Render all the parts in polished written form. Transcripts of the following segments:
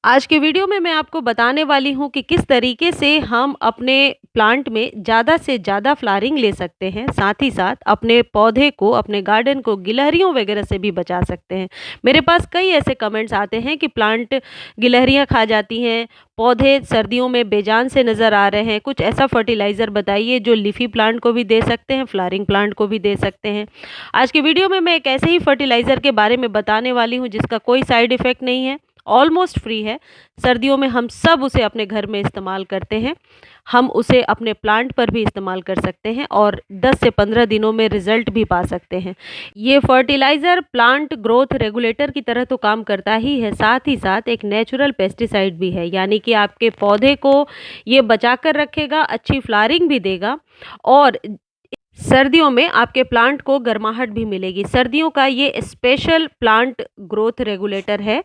आज के वीडियो में मैं आपको बताने वाली हूँ कि किस तरीके से हम अपने प्लांट में ज़्यादा से ज़्यादा फ्लावरिंग ले सकते हैं, साथ ही साथ अपने पौधे को, अपने गार्डन को गिलहरियों वगैरह से भी बचा सकते हैं। मेरे पास कई ऐसे कमेंट्स आते हैं कि प्लांट गिलहरियाँ खा जाती हैं, पौधे सर्दियों में बेजान से नज़र आ रहे हैं, कुछ ऐसा फर्टिलाइज़र बताइए जो लीफी प्लांट को भी दे सकते हैं, फ्लावरिंग प्लांट को भी दे सकते हैं। आज की वीडियो में मैं एक ऐसे ही फर्टिलाइज़र के बारे में बताने वाली हूँ जिसका कोई साइड इफ़ेक्ट नहीं है, ऑलमोस्ट फ्री है। सर्दियों में हम सब उसे अपने घर में इस्तेमाल करते हैं। हम उसे अपने प्लांट पर भी इस्तेमाल कर सकते हैं और 10 से 15 दिनों में रिज़ल्ट भी पा सकते हैं। ये फर्टिलाइज़र प्लांट ग्रोथ रेगुलेटर की तरह तो काम करता ही है, साथ ही साथ एक नेचुरल पेस्टिसाइड भी है, यानी कि आपके पौधे को ये बचा कर रखेगा, अच्छी फ्लावरिंग भी देगा और सर्दियों में आपके प्लांट को गर्माहट भी मिलेगी। सर्दियों का ये स्पेशल प्लांट ग्रोथ रेगुलेटर है।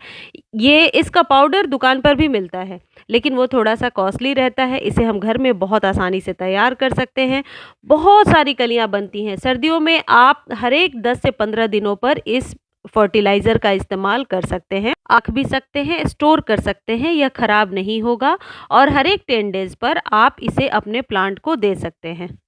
ये इसका पाउडर दुकान पर भी मिलता है, लेकिन वो थोड़ा-सा कॉस्टली रहता है। इसे हम घर में बहुत आसानी से तैयार कर सकते हैं। बहुत सारी कलियाँ बनती हैं। सर्दियों में आप हर एक 10 से 15 दिनों पर इस फर्टिलाइज़र का इस्तेमाल कर सकते हैं। रख भी सकते हैं, स्टोर कर सकते हैं, यह खराब नहीं होगा और हर एक 10 डेज़ पर आप इसे अपने प्लांट को दे सकते हैं।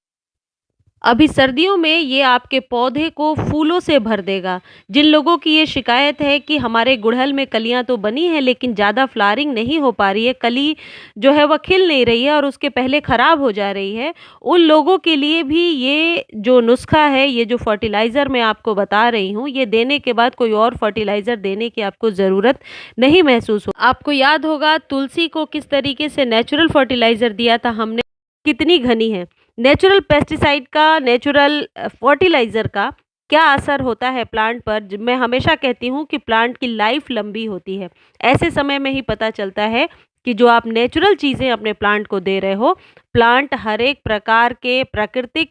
अभी सर्दियों में ये आपके पौधे को फूलों से भर देगा। जिन लोगों की ये शिकायत है कि हमारे गुड़हल में कलियाँ तो बनी हैं लेकिन ज़्यादा फ्लावरिंग नहीं हो पा रही है, कली जो है वह खिल नहीं रही है और उसके पहले ख़राब हो जा रही है, उन लोगों के लिए भी ये जो नुस्ख़ा है, ये जो फर्टिलाइज़र मैं आपको बता रही हूँ, ये देने के बाद कोई और फर्टिलाइज़र देने की आपको ज़रूरत नहीं महसूस हो। आपको याद होगा तुलसी को किस तरीके से नेचुरल फर्टिलाइज़र दिया था हमने, कितनी घनी है। नेचुरल पेस्टिसाइड का, नेचुरल फर्टिलाइज़र का क्या असर होता है प्लांट पर? मैं हमेशा कहती हूँ कि प्लांट की लाइफ लंबी होती है। ऐसे समय में ही पता चलता है कि जो आप नेचुरल चीज़ें अपने प्लांट को दे रहे हो, प्लांट हर एक प्रकार के प्रकृति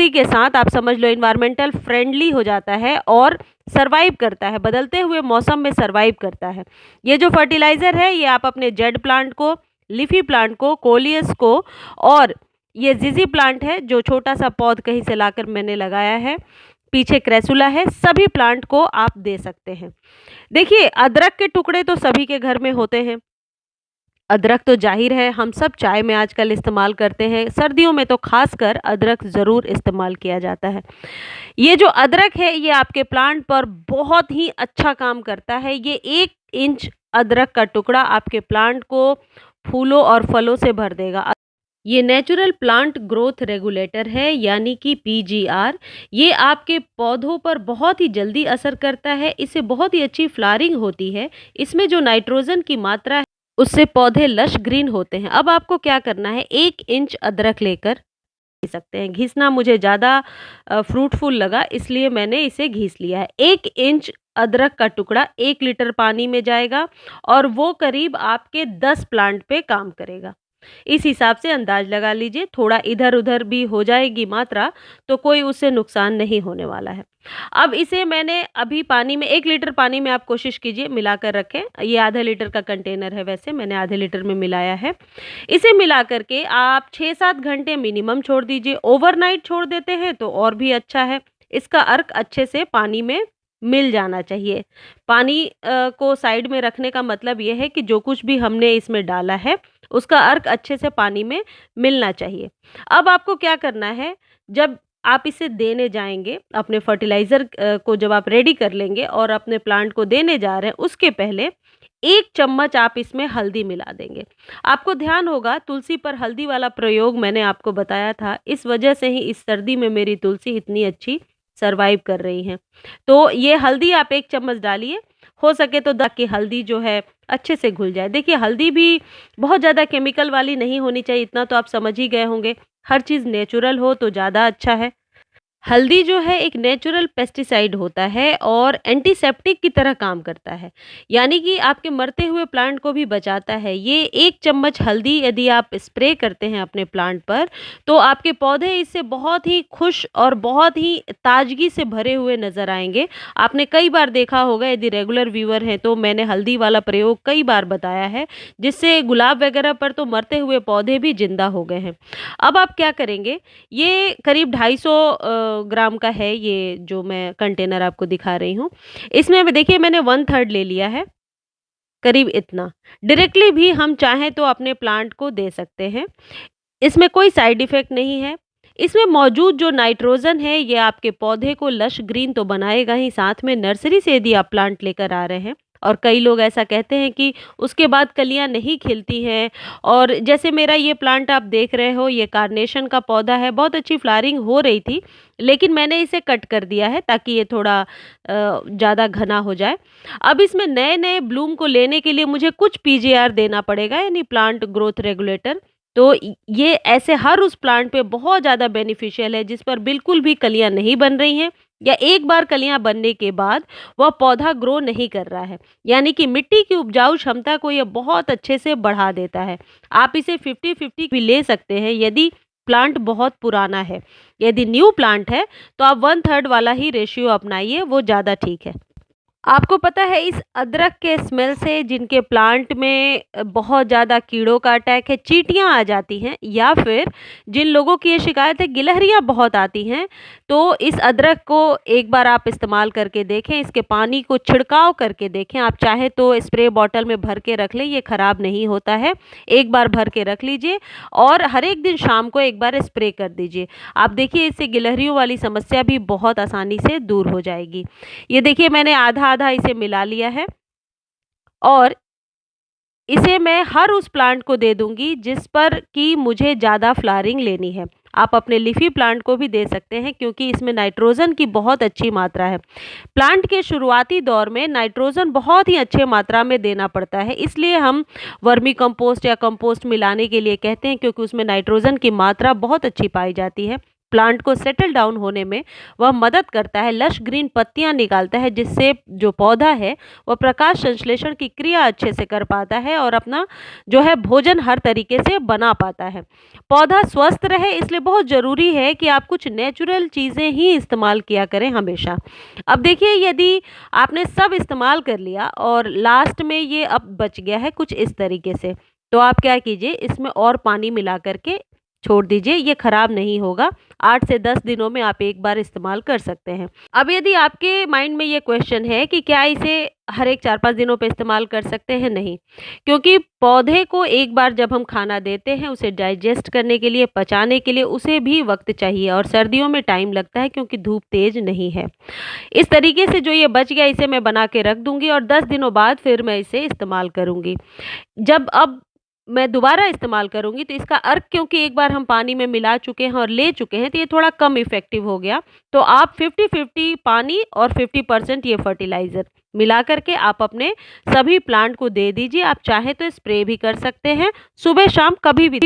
के साथ आप समझ लो एनवायरमेंटल फ्रेंडली हो जाता है और सर्वाइव करता है, बदलते हुए मौसम में सर्वाइव करता है। ये जो फर्टिलाइज़र है, ये आप अपने जेड प्लांट को, लीफी प्लांट को, कोलियस को और ये ज़िज़ी प्लांट है जो छोटा-सा पौध कहीं से लाकर मैंने लगाया है, पीछे क्रेसुला है, सभी प्लांट को आप दे सकते हैं। देखिए, अदरक के टुकड़े तो सभी के घर में होते हैं। अदरक तो ज़ाहिर है हम सब चाय में आजकल इस्तेमाल करते हैं, सर्दियों में तो ख़ासकर अदरक ज़रूर इस्तेमाल किया जाता है। ये जो अदरक है, ये आपके प्लांट पर बहुत ही अच्छा काम करता है। ये 1 इंच अदरक का टुकड़ा आपके प्लांट को फूलों और फलों से भर देगा। ये नेचुरल प्लांट ग्रोथ रेगुलेटर है यानी कि पीजीआर। ये आपके पौधों पर बहुत ही जल्दी असर करता है, इससे बहुत ही अच्छी फ्लावरिंग होती है। इसमें जो नाइट्रोजन की मात्रा है उससे पौधे लश ग्रीन होते हैं। अब आपको क्या करना है, 1 इंच अदरक लेकर घिस सकते हैं। घिसना मुझे ज़्यादा फ्रूटफुल लगा इसलिए मैंने इसे घिस लिया है। 1 इंच अदरक का टुकड़ा 1 लीटर पानी में जाएगा और वो करीब आपके 10 प्लांट पे काम करेगा। इस हिसाब से अंदाज लगा लीजिए, थोड़ा इधर-उधर भी हो जाएगी मात्रा तो कोई उससे नुकसान नहीं होने वाला है। अब इसे मैंने अभी पानी में 1 लीटर पानी में आप कोशिश कीजिए मिलाकर रखें। ये आधा लीटर का कंटेनर है, वैसे मैंने आधे लीटर में मिलाया है। इसे मिला कर के आप 6-7 घंटे मिनिमम छोड़ दीजिए। ओवरनाइट छोड़ देते हैं तो और भी अच्छा है। इसका अर्क अच्छे से पानी में मिल जाना चाहिए। पानी को साइड में रखने का मतलब ये है कि जो कुछ भी हमने इसमें डाला है उसका अर्क अच्छे से पानी में मिलना चाहिए। अब आपको क्या करना है, जब आप इसे देने जाएँगे, अपने फर्टिलाइज़र को जब आप रेडी कर लेंगे और अपने प्लांट को देने जा रहे हैं, उसके पहले 1 चम्मच आप इसमें हल्दी मिला देंगे। आपको ध्यान होगा तुलसी पर हल्दी वाला प्रयोग मैंने आपको बताया था, इस वजह से ही इस सर्दी में मेरी तुलसी इतनी अच्छी सर्वाइव कर रही हैं। तो ये हल्दी आप 1 चम्मच डालिए, हो सके तो ताकि हल्दी जो है अच्छे से घुल जाए। देखिए हल्दी भी बहुत ज़्यादा केमिकल वाली नहीं होनी चाहिए, इतना तो आप समझ ही गए होंगे। हर चीज़ नेचुरल हो तो ज़्यादा अच्छा है। हल्दी जो है एक नेचुरल पेस्टिसाइड होता है और एंटीसेप्टिक की तरह काम करता है, यानी कि आपके मरते हुए प्लांट को भी बचाता है। ये 1 चम्मच हल्दी यदि आप स्प्रे करते हैं अपने प्लांट पर, तो आपके पौधे इससे बहुत ही खुश और बहुत ही ताजगी से भरे हुए नज़र आएँगे। आपने कई बार देखा होगा, यदि रेगुलर व्यूअर हैं तो मैंने हल्दी वाला प्रयोग कई बार बताया है, जिससे गुलाब वगैरह पर तो मरते हुए पौधे भी ज़िंदा हो गए हैं। अब आप क्या करेंगे, ये करीब 250 ग्राम का है, ये जो मैं कंटेनर आपको दिखा रही हूँ। इसमें देखिए मैंने 1/3 ले लिया है। करीब इतना। डायरेक्टली भी हम चाहें तो अपने प्लांट को दे सकते हैं। इसमें कोई साइड इफ़ेक्ट नहीं है। इसमें मौजूद जो नाइट्रोजन है ये आपके पौधे को लश ग्रीन तो बनाएगा ही, साथ में नर्सरी से यदि आप प्लांट लेकर आ रहे हैं और कई लोग ऐसा कहते हैं कि उसके बाद कलियाँ नहीं खिलती हैं। और जैसे मेरा ये प्लांट आप देख रहे हो, ये कार्नेशन का पौधा है, बहुत अच्छी फ्लावरिंग हो रही थी, लेकिन मैंने इसे कट कर दिया है ताकि ये थोड़ा ज़्यादा घना हो जाए। अब इसमें नए-नए ब्लूम को लेने के लिए मुझे कुछ पीजीआर देना पड़ेगा, यानी प्लांट ग्रोथ रेगुलेटर। तो ये ऐसे हर उस प्लांट पे बहुत ज़्यादा बेनिफिशियल है जिस पर बिल्कुल भी कलियाँ नहीं बन रही हैं, या एक बार कलियाँ बनने के बाद वह पौधा ग्रो नहीं कर रहा है। यानी कि मिट्टी की उपजाऊ क्षमता को ये बहुत अच्छे से बढ़ा देता है। आप इसे 50-50 भी ले सकते हैं यदि प्लांट बहुत पुराना है। यदि न्यू प्लांट है तो आप 1/3 वाला ही रेशियो अपनाइए, वो ज़्यादा ठीक है। आपको पता है इस अदरक के स्मेल से जिनके प्लांट में बहुत ज़्यादा कीड़ों का अटैक है, चींटियाँ आ जाती हैं, या फिर जिन लोगों की ये शिकायत है गिलहरियाँ बहुत आती हैं, तो इस अदरक को एक बार आप इस्तेमाल करके देखें, इसके पानी को छिड़काव करके देखें। आप चाहे तो स्प्रे बॉटल में भर के रख लें, ये ख़राब नहीं होता है। एक बार भर के रख लीजिए और हर एक दिन शाम को एक बार स्प्रे कर दीजिए। आप देखिए इससे गिलहरियों वाली समस्या भी बहुत आसानी से दूर हो जाएगी। ये देखिए मैंने आधा-आधा इसे मिला लिया है और इसे मैं हर उस प्लांट को दे दूँगी जिस पर कि मुझे ज़्यादा फ्लावरिंग लेनी है। आप अपने लीफ़ी प्लांट को भी दे सकते हैं क्योंकि इसमें नाइट्रोजन की बहुत अच्छी मात्रा है। प्लांट के शुरुआती दौर में नाइट्रोजन बहुत ही अच्छे मात्रा में देना पड़ता है, इसलिए हम वर्मी कंपोस्ट या कंपोस्ट मिलाने के लिए कहते हैं, क्योंकि उसमें नाइट्रोजन की मात्रा बहुत अच्छी पाई जाती है। प्लांट को सेटल डाउन होने में वह मदद करता है, लश ग्रीन पत्तियाँ निकालता है, जिससे जो पौधा है वह प्रकाश संश्लेषण की क्रिया अच्छे से कर पाता है और अपना जो है भोजन हर तरीके से बना पाता है। पौधा स्वस्थ रहे इसलिए बहुत ज़रूरी है कि आप कुछ नेचुरल चीज़ें ही इस्तेमाल किया करें हमेशा। अब देखिए यदि आपने सब इस्तेमाल कर लिया और लास्ट में ये अब बच गया है कुछ इस तरीके से, तो आप क्या कीजिए इसमें और पानी मिला करके छोड़ दीजिए, ये खराब नहीं होगा। 8 से 10 दिनों में आप एक बार इस्तेमाल कर सकते हैं। अब यदि आपके माइंड में ये क्वेश्चन है कि क्या इसे हर एक 4-5 दिनों पे इस्तेमाल कर सकते हैं? नहीं, क्योंकि पौधे को एक बार जब हम खाना देते हैं उसे डाइजेस्ट करने के लिए, पचाने के लिए उसे भी वक्त चाहिए और सर्दियों में टाइम लगता है क्योंकि धूप तेज नहीं है। इस तरीके से जो ये बच गया इसे मैं बना के रख दूंगी और 10 दिनों बाद फिर मैं इसे इस्तेमाल करूंगी। जब अब मैं दोबारा इस्तेमाल करूँगी तो इसका अर्क, क्योंकि एक बार हम पानी में मिला चुके हैं और ले चुके हैं, तो ये थोड़ा कम इफ़ेक्टिव हो गया। तो आप 50-50 पानी और 50% ये फर्टिलाइज़र मिला करके आप अपने सभी प्लांट को दे दीजिए। आप चाहें तो स्प्रे भी कर सकते हैं, सुबह शाम कभी भी।